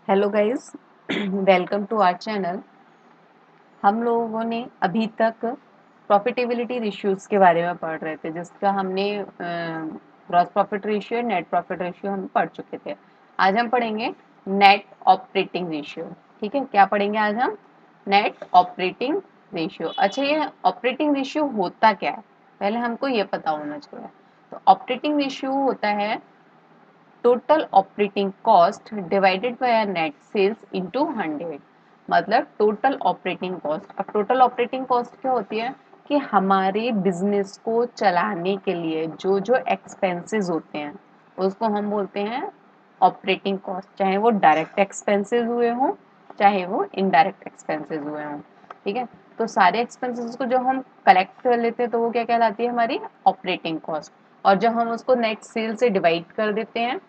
Hello guys, welcome to our channel. हम लोगों ने अभी तक प्रॉफिटेबिलिटी रेशियोज के बारे में पढ़ रहे थे, जिसका हमने gross profit ratio, net profit ratio हम पढ़ चुके थे। आज हम पढ़ेंगे नेट ऑपरेटिंग रेशियो। ठीक है, क्या पढ़ेंगे आज हम? Net operating ratio. अच्छा, ये ऑपरेटिंग रेशियो होता क्या है, पहले हमको ये पता होना चाहिए। तो ऑपरेटिंग रेशियो होता है total operating cost divided by net sales into 100। मतलब टोटल ऑपरेटिंग कॉस्ट। अब टोटल ऑपरेटिंग कॉस्ट क्या होती है कि हमारे बिजनेस को चलाने के लिए जो जो एक्सपेंसेस होते हैं उसको हम बोलते हैं ऑपरेटिंग कॉस्ट, चाहे वो डायरेक्ट एक्सपेंसेस हुए हों चाहे वो इनडायरेक्ट एक्सपेंसेस हुए हों। ठीक है, तो सारे एक्सपेंसेस को जो हम कलेक्ट कर लेते हैं तो वो क्या कहलाती है? हमारी ऑपरेटिंग कॉस्ट। और जब हम उसको नेट सेल से डिवाइड कर देते हैं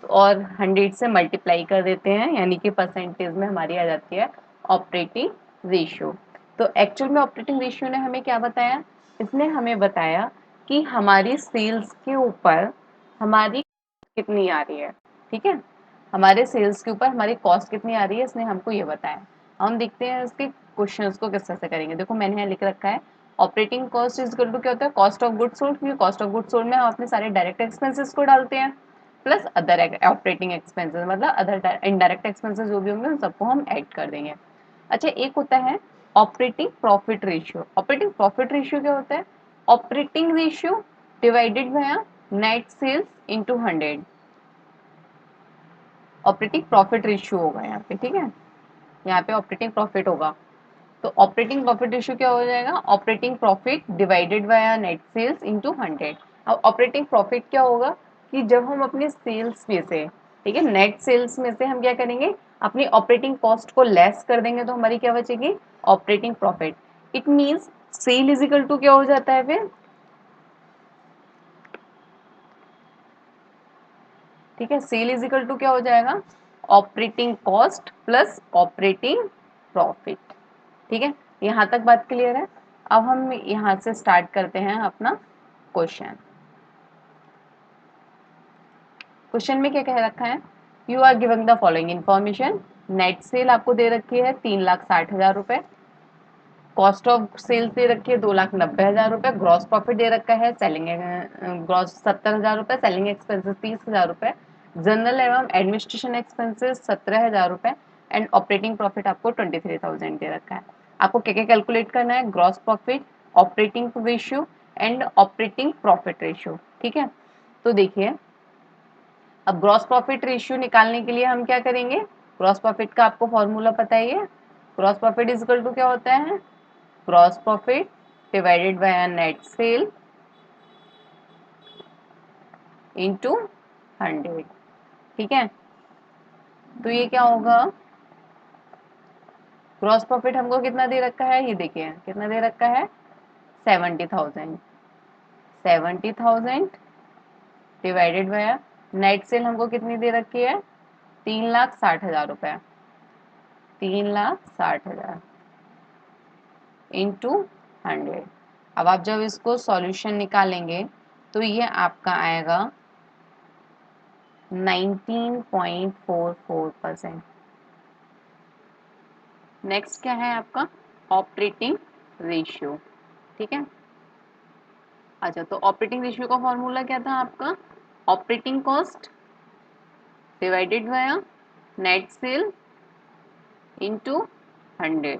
और 100 से मल्टीप्लाई कर देते हैं, यानी कि परसेंटेज में हमारी आ जाती है ऑपरेटिंग रेशियो। तो एक्चुअल में ऑपरेटिंग रेशियो ने हमें क्या बताया? इसने हमें बताया कि हमारी सेल्स के ऊपर हमारी कितनी आ रही है। ठीक है, हमारे सेल्स के ऊपर हमारी कॉस्ट कितनी आ रही है, इसने हमको ये बताया। हम देखते हैं इसके क्वेश्चंस को किस तरह से करेंगे। देखो, मैंने यहाँ लिख रखा है operating cost is equal to क्या होता है? Cost of goods sold. क्योंकि कॉस्ट ऑफ गुड्स सोल्ड में हम अपने सारे डायरेक्ट एक्सपेंसेस को डालते हैं प्लस अदर ऑपरेटिंग एक्सपेंसेस, मतलब अदर इनडायरेक्ट एक्सपेंसेस जो भी होंगे उन सबको हम ऐड कर देंगे। अच्छा, एक होता है operating profit ratio. Operating profit ratio क्या होता है? Operating ratio divided by net sales into 100। Operating profit ratio होगा यहाँ पे। ठीक है, यहाँ पे ऑपरेटिंग प्रॉफिट होगा। तो ऑपरेटिंग प्रॉफिट रेशियो क्या हो जाएगा? Operating profit divided by net sales into 100। अब ऑपरेटिंग प्रॉफिट क्या होगा कि जब हम अपने सेल्स में से, ठीक है, नेट सेल्स में से हम क्या करेंगे? अपनी ऑपरेटिंग कॉस्ट को लेस कर देंगे तो हमारी क्या बचेगी? Operating profit. It means sale is equal to क्या हो जाता है फिर? ठीक है, सेल इज इक्वल टू क्या हो जाएगा? Operating cost plus operating profit. ठीक है, यहाँ तक बात क्लियर है। अब हम यहाँ से स्टार्ट करते हैं अपना क्वेश्चन। क्वेश्चन में क्या कह रखा है? You are given the following information. Net sale आपको दे रखी है 3,60,000 रुपए। कॉस्ट ऑफ सेल्स दे रखी है 2,90,000 रुपए। ग्रॉस प्रॉफिट दे रखा है सेलिंग ग्रॉस 70,000 रुपए। सेलिंग एक्सपेंसेस 30,000 रुपए। जनरल एवं एडमिनिस्ट्रेशन एक्सपेंसेस 17,000 रुपए। एंड ऑपरेटिंग प्रॉफिट आपको 23,000 दे रखा है। आपको क्या क्या कैलकुलेट करना है? Gross profit, operating ratio and operating profit ratio. ठीक है, तो देखिए, अब ग्रॉस प्रॉफिट रेशियो निकालने के लिए हम क्या करेंगे? ग्रॉस प्रॉफिट का आपको फॉर्मूला पता ही है। Gross profit is equal to क्या होता है? Gross profit divided by net sale into 100। ठीक है, तो ये क्या होगा? ग्रॉस प्रॉफिट हमको कितना दे रखा है? ये देखिए कितना दे रखा है? 70,000। 70,000 डिवाइडेड बाय नेट सेल हमको कितनी दे रखी है? 3,60,000 रुपए। 3,60,000 इंटू 100। अब आप जब इसको सॉल्यूशन निकालेंगे तो ये आपका आएगा 19.44%। नेक्स्ट क्या है आपका? Operating ratio. ठीक है, अच्छा, तो ऑपरेटिंग रेशियो का फॉर्मूला क्या था आपका? Operating cost divided by net sale into 100।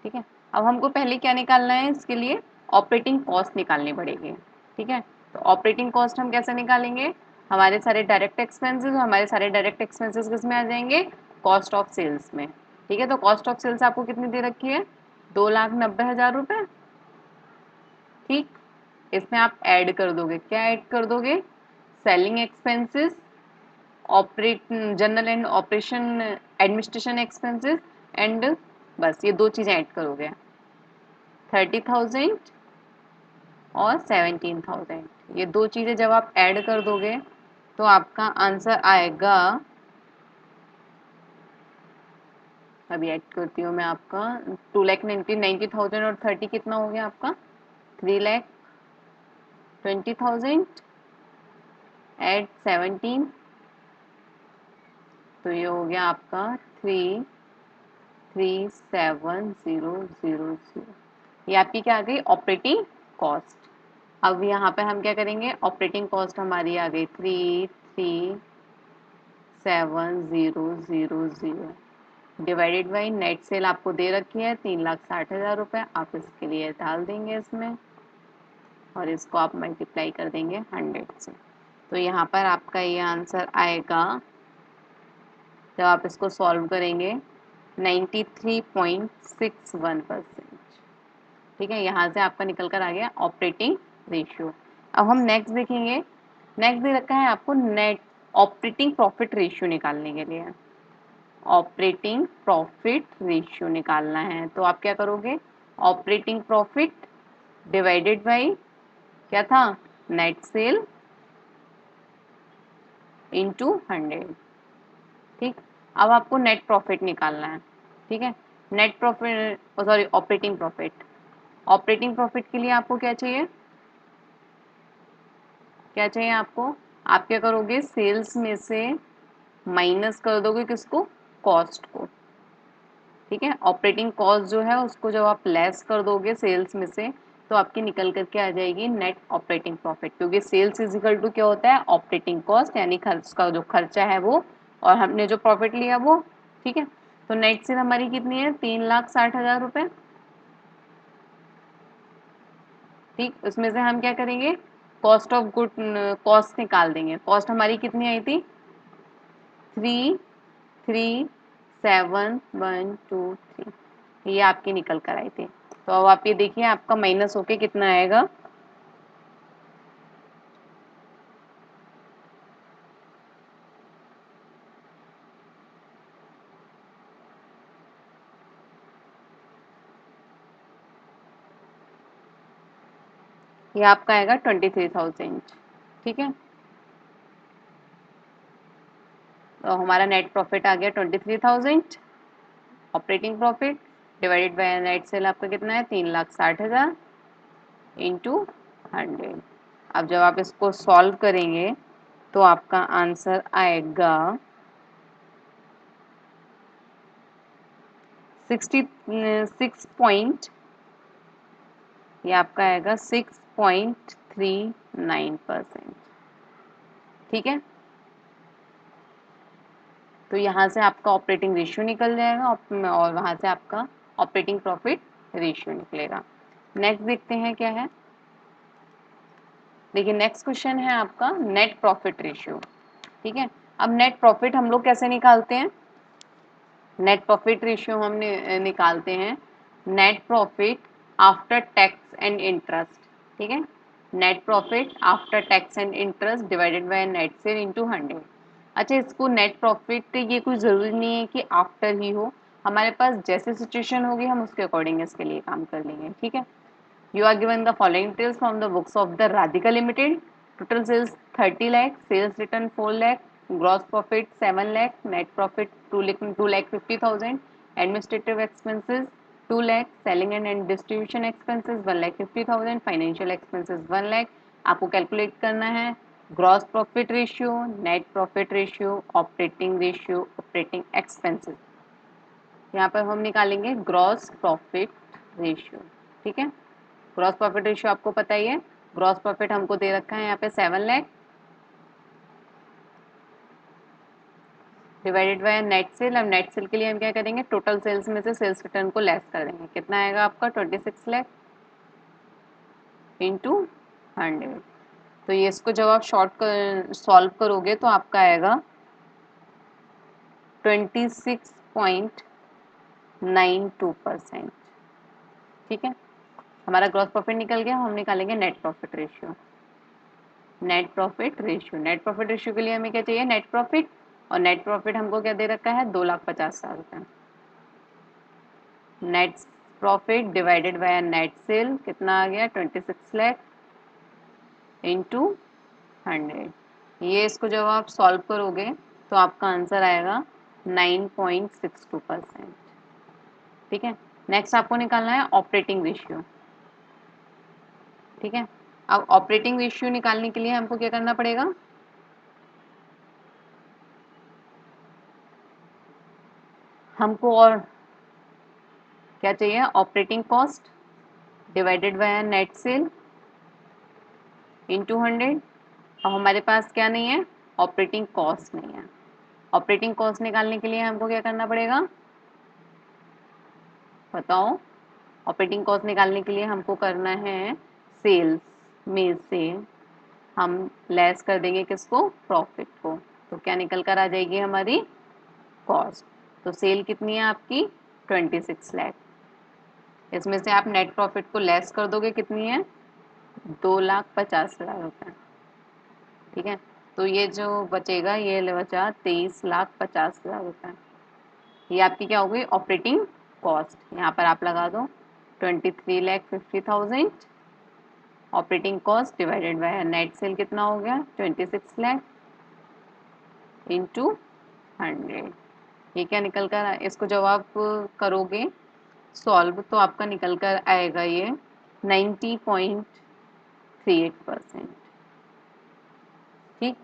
ठीक है, अब हमको पहले क्या निकालना है? इसके लिए ऑपरेटिंग कॉस्ट निकालनी पड़ेगी। ठीक है, तो ऑपरेटिंग कॉस्ट हम कैसे निकालेंगे? हमारे सारे डायरेक्ट एक्सपेंसेस, हमारे सारे डायरेक्ट एक्सपेंसेस किस में आ जाएंगे? कॉस्ट ऑफ सेल्स में। ठीक है, तो कॉस्ट ऑफ सेल्स आपको कितनी दे रखी है? 2,90,000 रुपए। ठीक, इसमें आप ऐड कर दोगे, क्या ऐड कर दोगे? Selling expenses, operate general and operation administration expenses and बस ये दो चीज़ें ऐड करोगे। 30,000 और 17,000, ये दो चीज़ें जब आप ऐड कर दोगे तो आपका आंसर आएगा, अभी ऐड करती हूँ मैं आपका, 2,90,000 और 30 कितना हो गया आपका? 3,20,000 एट 17 तो ये हो गया आपका 337,000। ये आपकी क्या आ गई ऑपरेटिंग कॉस्ट। अब यहाँ पे हम क्या करेंगे, ऑपरेटिंग कॉस्ट हमारी आ गई 337,000 डिवाइडेड बाई नेट सेल आपको दे रखी है 3,60,000 रुपये। आप इसके लिए डाल देंगे इसमें और इसको आप मल्टीप्लाई कर देंगे 100 से। तो यहाँ पर आपका ये आंसर आएगा, जब आप इसको सॉल्व करेंगे, 93.61%। ठीक है, यहाँ से आपका निकल कर आ गया ऑपरेटिंग रेशियो। अब हम नेक्स्ट देखेंगे। नेक्स्ट दे रखा है आपको नेट ऑपरेटिंग प्रॉफिट रेशियो निकालने के लिए। ऑपरेटिंग प्रॉफिट रेशियो निकालना है तो आप क्या करोगे, ऑपरेटिंग प्रॉफिट डिवाइडेड बाई क्या था, नेट सेल इंटू 100। ठीक, अब आपको नेट प्रॉफिट निकालना है। ठीक है, net profit, sorry, operating profit. Operating profit के लिए आपको क्या चाहिए, क्या चाहिए आपको, आप क्या करोगे, सेल्स में से माइनस कर दोगे किसको, कॉस्ट को। ठीक है, ऑपरेटिंग कॉस्ट जो है उसको जब आप लेस कर दोगे सेल्स में से, तो आपकी निकल करके आ जाएगी नेट ऑपरेटिंग प्रॉफिट, क्योंकि सेल्स इज इक्वल टू क्या होता है, ऑपरेटिंग कॉस्ट, यानी खर्च का जो खर्चा है वो, और हमने जो प्रॉफिट लिया वो। ठीक है, तो नेट सेल हमारी कितनी है, 3,60,000 रुपये। ठीक, उसमें से हम क्या करेंगे, कॉस्ट ऑफ गुड, कॉस्ट निकाल देंगे। कॉस्ट हमारी कितनी आई थी, 337,123, ये आपकी निकल कर आई थी। तो अब आप ये देखिए आपका माइनस होके कितना आएगा, ये आपका आएगा 23,000। ठीक है, तो हमारा नेट प्रॉफिट आ गया 23,000। Operating profit divided by net cell आपका कितना है, 3,60,000 इंटू 100। अब जब आप इसको सॉल्व करेंगे तो आपका आंसर आएगा 66 ये आपका आएगा 6.39%। ठीक है, तो यहाँ से आपका ऑपरेटिंग रेशियो निकल जाएगा और वहाँ से आपका ऑपरेटिंग प्रॉफिट रेशियो निकलेगा। नेक्स्ट देखते हैं क्या है। देखिए नेक्स्ट क्वेश्चन है आपका नेट प्रॉफिट रेशियो। ठीक है, अब नेट प्रॉफिट हम लोग कैसे निकालते हैं, नेट प्रॉफिट रेशियो हमने निकालते हैं net profit after tax and interest. ठीक है, net profit after tax and interest divided by net sale into 100। अच्छा, इसको नेट प्रॉफिट, ये कोई ज़रूरी नहीं है कि आफ्टर ही हो, हमारे पास जैसे सिचुएशन होगी हम उसके अकॉर्डिंग इसके लिए काम कर लेंगे। ठीक है, you are given the following details from the books of the Radhika Limited. Total sales 30 lakh, sales return 4 lakh, gross profit 7 lakh, net profit 2 lakh 50,000, administrative expenses 2 lakh, selling and distribution expenses 1 lakh 50,000, financial expenses 1 lakh। आपको calculate करना है gross profit ratio, net profit ratio, operating ratio, operating expenses. यहाँ पर हम निकालेंगे gross profit ratio. ठीक है, gross profit ratio आपको पता ही है, ग्रॉस प्रॉफिट हमको दे रखा है यहाँ पे 7 lakh divided by net cell. अब नेट सेल के लिए हम क्या करेंगे, टोटल सेल्स में से सेल्स रिटर्न को लेस कर देंगे, कितना आएगा आपका 26 लाख इंटू 100। तो ये इसको जब आप सॉल्व करोगे तो आपका आएगा 26.92%। ठीक है, हमारा ग्रॉस प्रॉफिट निकल गया, हम निकालेंगे net profit ratio. Net profit ratio, net profit ratio के लिए हमें क्या चाहिए, नेट प्रॉफिट, और नेट प्रॉफिट हमको क्या दे रखा है, 2,50,000। Net profit divided by net cell कितना आ गया, 26 लाख इंटू 100। ये इसको जब आप सॉल्व करोगे तो आपका आंसर आएगा 9.62%। ठीक है, नेक्स्ट आपको निकालना है ऑपरेटिंग रेशियो। ठीक है, अब ऑपरेटिंग रेशियो निकालने के लिए हमको क्या करना पड़ेगा, हमको और क्या चाहिए, operating cost divided by net cell into 100। अब हमारे पास क्या नहीं है, ऑपरेटिंग कॉस्ट नहीं है। ऑपरेटिंग कॉस्ट निकालने के लिए हमको क्या करना पड़ेगा, बताओ। ऑपरेटिंग कॉस्ट निकालने के लिए हमको करना है सेल्स में से हम लेस कर देंगे किसको, प्रॉफिट को। तो क्या निकल कर आ जाएगी हमारी कॉस्ट। तो सेल कितनी है आपकी 26 लाख। इसमें से आप नेट प्रॉफिट को लेस कर दोगे, कितनी है 2,50,000 रुपये। ठीक है, तो ये जो बचेगा ये बचा 23,50,000 रुपये। ये आपकी क्या हो गई ऑपरेटिंग कॉस्ट। यहाँ पर आप लगा दो 23,50,000 operating cost divided by net cell कितना हो गया 26 लाख इंटू 100। ये क्या निकल कर, इसको जब आप करोगे सॉल्व तो आपका निकल कर आएगा ये 90.38%। ठीक,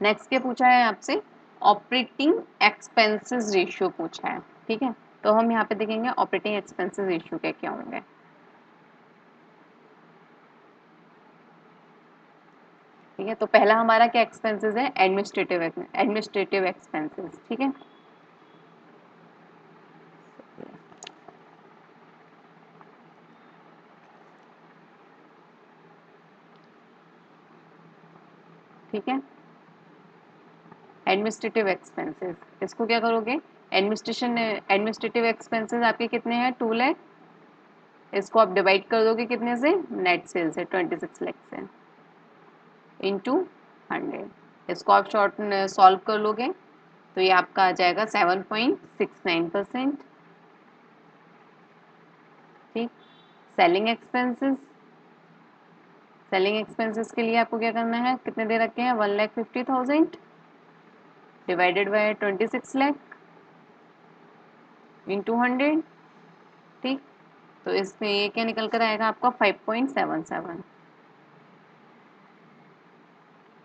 नेक्स्ट क्या पूछा है आपसे, ऑपरेटिंग एक्सपेंसेस रेशियो पूछा है। ठीक है, तो हम यहाँ पे देखेंगे ऑपरेटिंग एक्सपेंसेस रेशियो क्या क्या होंगे। ठीक है, तो पहला हमारा क्या एक्सपेंसेस है, एडमिनिस्ट्रेटिव एक्सपेंसेस। ठीक है, ठीक है, एडमिनिस्ट्रेटिव एक्सपेंसेस, इसको क्या करोगे, एडमिनिस्ट्रेटिव एक्सपेंसेस आपके कितने हैं 2 लाख। इसको आप डिवाइड कर दोगे कितने से, नेट सेल से 26 लाख से, इंटू 100। इसको आप शॉर्ट सॉल्व कर लोगे तो ये आपका आ जाएगा 7.69%। ठीक, सेलिंग एक्सपेंसेस, सेलिंग एक्सपेंसेस के लिए आपको क्या करना है, कितने दे रखे हैं 1,50,000 डिवाइडेड बाय 26 लाख इंटू 100। ठीक, तो इसमें ये क्या निकल कर आएगा आपका 5.77।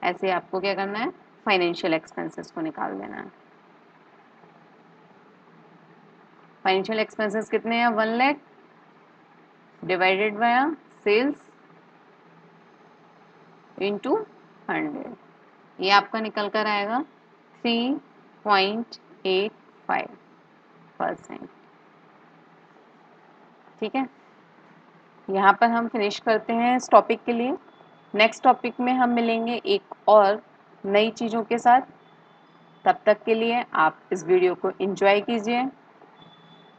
ऐसे आपको क्या करना है, फाइनेंशियल एक्सपेंसेस को निकाल देना है। फाइनेंशियल एक्सपेंसेस कितने हैं 1 lakh divided by sales into 100। ये आपका निकल कर आएगा 3.85%। ठीक है, यहाँ पर हम फिनिश करते हैं इस टॉपिक के लिए। नेक्स्ट टॉपिक में हम मिलेंगे एक और नई चीज़ों के साथ। तब तक के लिए आप इस वीडियो को एंजॉय कीजिए।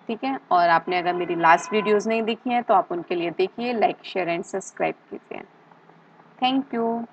ठीक है, और आपने अगर मेरी लास्ट वीडियोस नहीं देखी हैं तो आप उनके लिए देखिए, लाइक शेयर एंड सब्सक्राइब कीजिए। Thank you.